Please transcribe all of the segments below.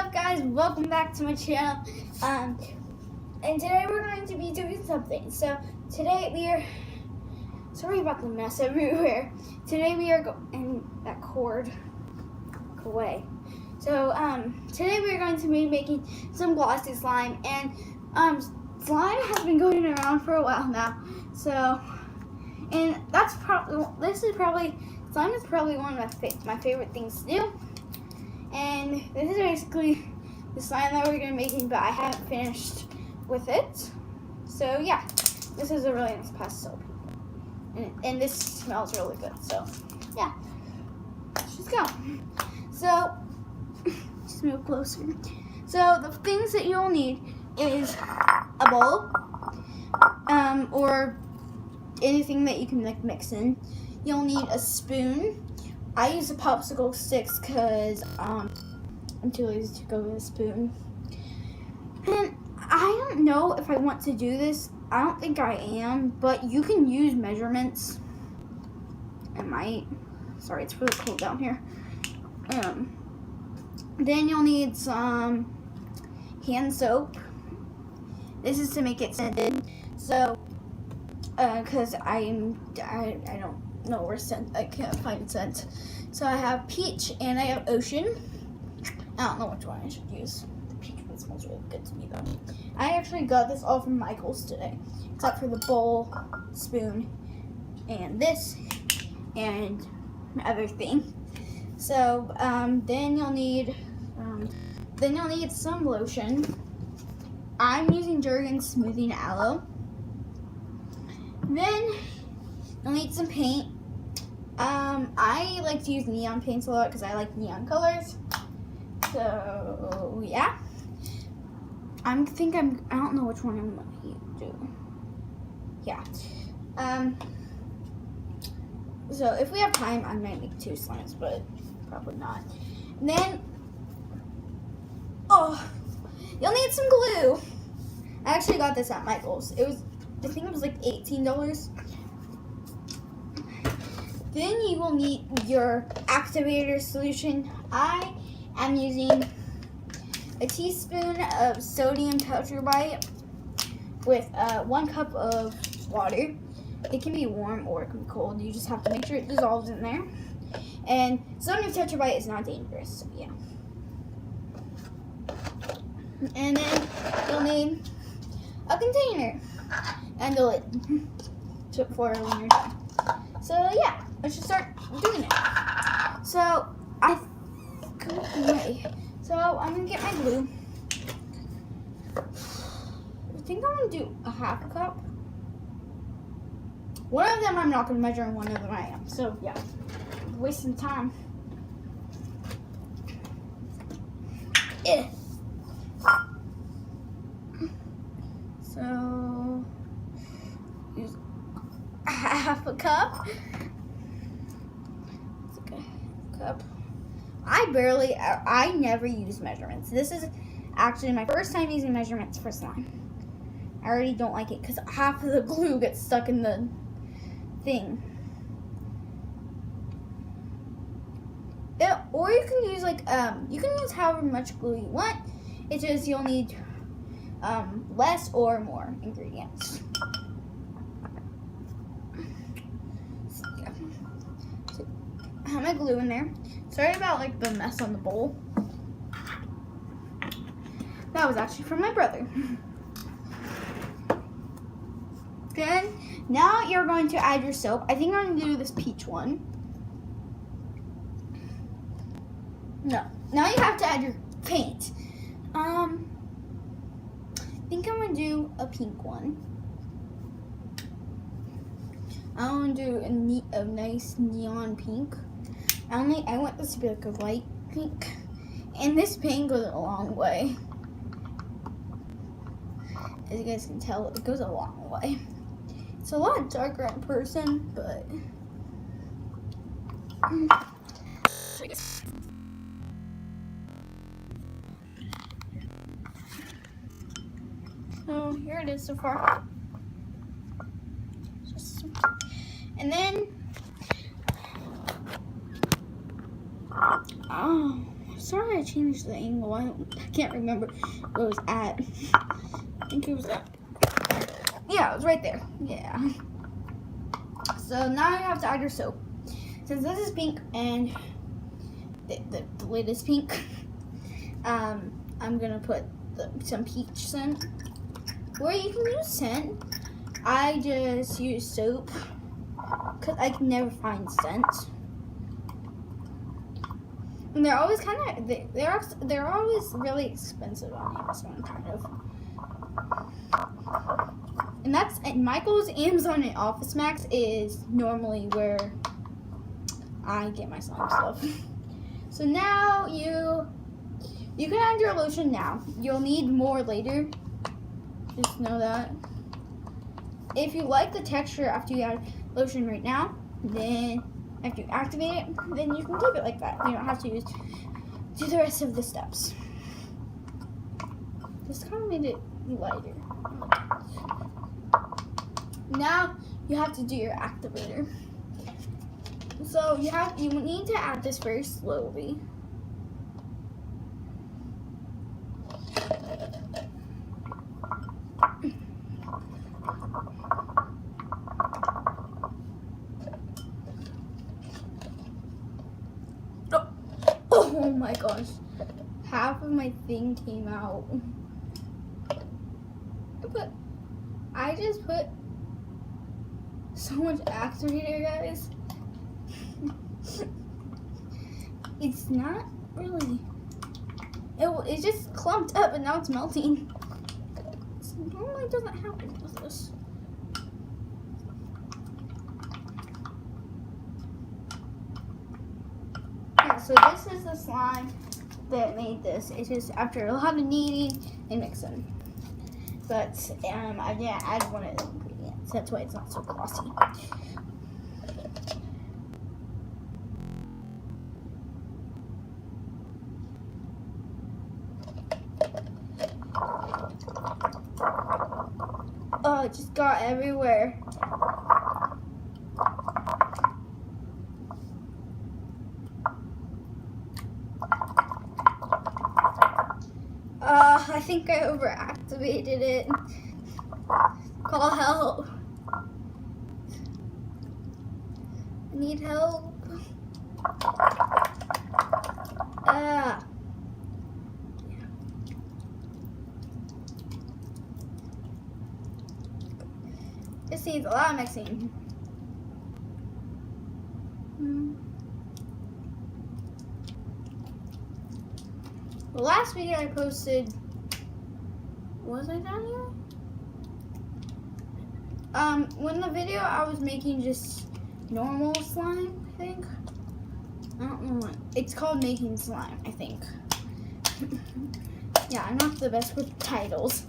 up, guys? Welcome back to my channel. And today we're going to be doing something. So today we are, sorry about the mess everywhere. Today we are and that cord away. So today we are going to be making some glossy slime, and slime has been going around for a while now. So, and that's probably slime is probably one of my favorite things to do. And this is basically the slime that we're going to be making, but I haven't finished with it. So yeah, this is a really nice pastel. And this smells really good. So yeah, let's just go. So, just move closer. So the things that you'll need is a bowl, or anything that you can like mix in. You'll need a spoon. I use a popsicle sticks because I'm too lazy to go with a spoon. And I don't know if I want to do this. I don't think I am, but you can use measurements. I might. Sorry, it's really cold down here. Then you'll need some hand soap. This is to make it scented. So, because I don't know where scent, I can't find scent. So I have peach and I have ocean. I don't know which one I should use. The peach one smells really good to me though. I actually got this all from Michael's today, except for the bowl, spoon, and this, and other thing. So then you'll need some lotion. I'm using Jergens Smoothing Aloe. Then you'll need some paint. I like to use neon paints a lot because I like neon colors. So yeah, I don't know which one I'm gonna do. Yeah. So if we have time, I might make 2 slimes, but probably not. And then, you'll need some glue. I actually got this at Michael's. I think it was like $18. Then you will need your activator solution. I am using a teaspoon of sodium tetrabyte with 1 cup of water. It can be warm or it can be cold. You just have to make sure it dissolves in there. And sodium tetrabyte is not dangerous, so yeah. And then you'll need a container and a lid for when you're done. So yeah, let's just start doing it. So I'm gonna get my glue. I think I'm gonna do a half a cup. One of them I'm not gonna measure, and one of them I am. So yeah, wasting time. So use half a cup. It's okay, cup. I never use measurements. This is actually my first time using measurements for slime. I already don't like it because half of the glue gets stuck in the thing. Or you can use you can use however much glue you want. It's just you'll need less or more ingredients. So, yeah. So, I have my glue in there. Sorry about the mess on the bowl. That was actually from my brother. Then now you're going to add your soap. I think I'm going to do this peach one. No. Now you have to add your paint. I think I'm going to do a pink one. I want to do a nice neon pink. I want this to be like a light pink. And this paint goes a long way. As you guys can tell, it goes a long way. It's a lot darker in person, but so here it is so far. And then sorry I changed the angle. I can't remember where it was at. I think it was at, yeah, it was right there. Yeah. So now you have to add your soap. Since this is pink and the lid is pink, I'm gonna put some peach scent. Or you can use scent. I just use soap because I can never find scent. And they're always they're always really expensive on Amazon, kind of. And Michael's, Amazon, and Office Max is normally where I get my slime stuff. So now you can add your lotion now. You'll need more later. Just know that. If you like the texture after you add lotion right now, then after you activate it, then you can keep it like that. You don't have to do the rest of the steps. This kind of made it lighter. Now you have to do your activator. So you need to add this very slowly. Oh my gosh, half of my thing came out. But I just put so much activator, guys. It's not really, it just clumped up and now it's melting. This normally doesn't happen with this. So this is the slime that made this. It's just after a lot of kneading and mixing. But I didn't add one of the ingredients. That's why it's not so glossy. Oh, it just got everywhere. I think I overactivated it. Call help. I need help. This needs a lot of mixing. The last video I posted, was I down here? When the video I was making just normal slime, I think. I don't know what. It's called making slime, I think. Yeah, I'm not the best with titles.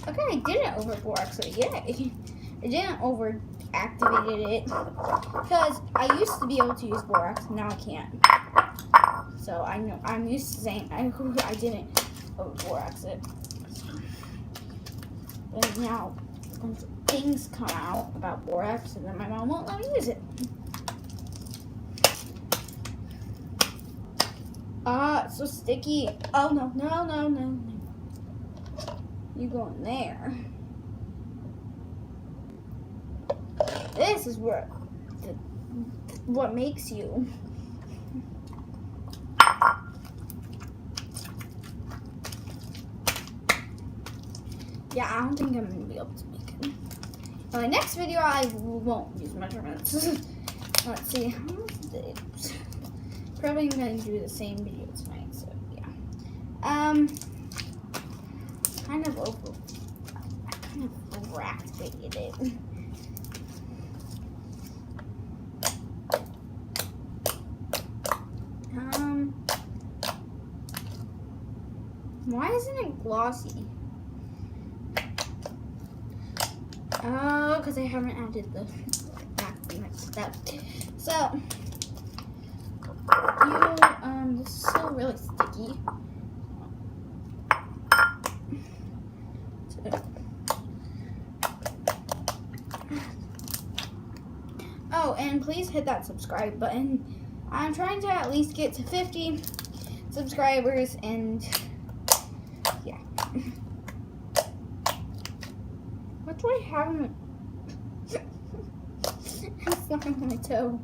Okay, I didn't overboard, so yay. I didn't overactivated it because I used to be able to use borax, now I can't. So I know I'm used to saying I didn't borax it. But now things come out about borax, and then my mom won't let me use it. It's so sticky. Oh no. You go in there. This is what makes you. Yeah, I don't think I'm gonna be able to make it. In my next video, I won't use measurements. Let's see. Probably gonna do the same video tonight. So yeah. Kind of overactivated it. Why isn't it glossy? Oh, because I haven't added the next step. So, this is still really sticky. Oh, and please hit that subscribe button. I'm trying to at least get to 50 subscribers, and yeah. What do I have in my... It's not on my toe.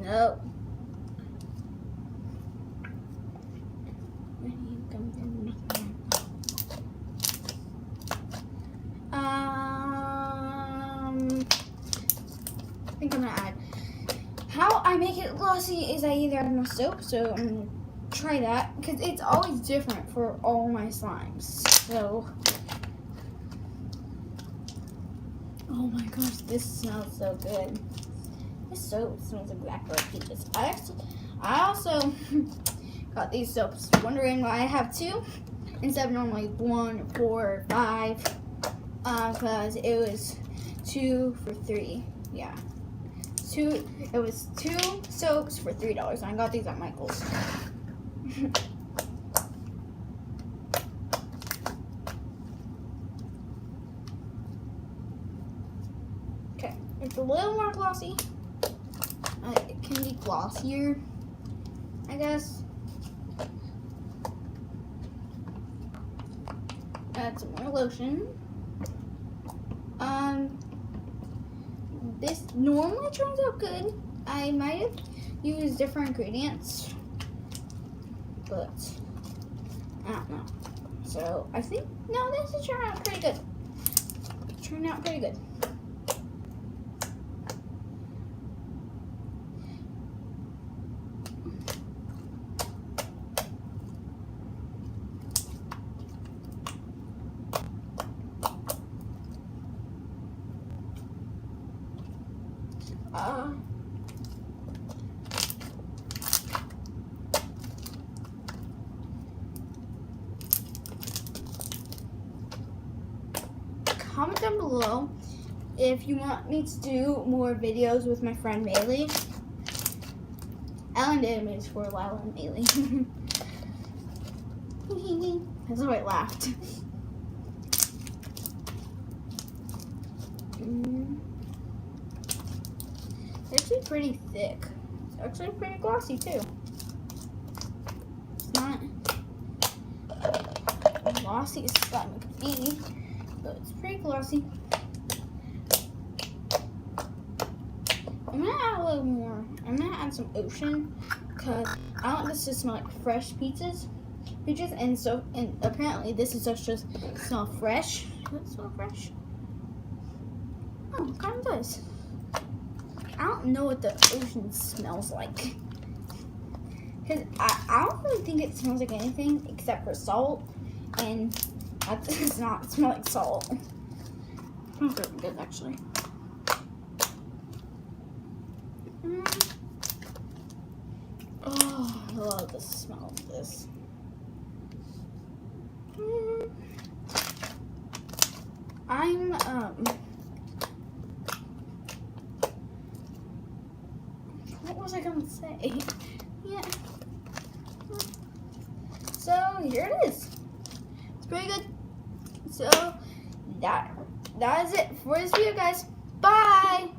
No. I think I'm gonna add. How I make it glossy is I either add more soap, so I'm gonna try that because it's always different for all my slimes. So, oh my gosh, this smells so good. This soap smells exactly like peaches. I also got these soaps. Wondering why I have 2 instead of normally 1, 4, 5. Because it was 2 for 3. Yeah. It was 2 soaps for $3, and I got these at Michael's. Okay, it's a little more glossy. It can be glossier, I guess. Add some more lotion. This normally turns out good. I might have used different ingredients, but I don't know. So I think, no, this is turning out pretty good. Turned out pretty good. Comment down below if you want me to do more videos with my friend Maylee. Ellen did videos for a while on Maylee. That's why I laughed. It's actually pretty thick. It's actually pretty glossy too. It's not glossy as slime could be, but it's pretty glossy. I'm gonna add a little more. I'm gonna add some ocean because I want this to smell like fresh peaches, and apparently this is just smell fresh. Does it smell fresh? Oh, it kind of does. I don't know what the ocean smells like. Because I don't really think it smells like anything except for salt. And that does not smell like salt. It smells really good, actually. Oh, I love the smell of this. What was I gonna say? Yeah. So here it is. It's pretty good. So that is it for this video, guys. Bye.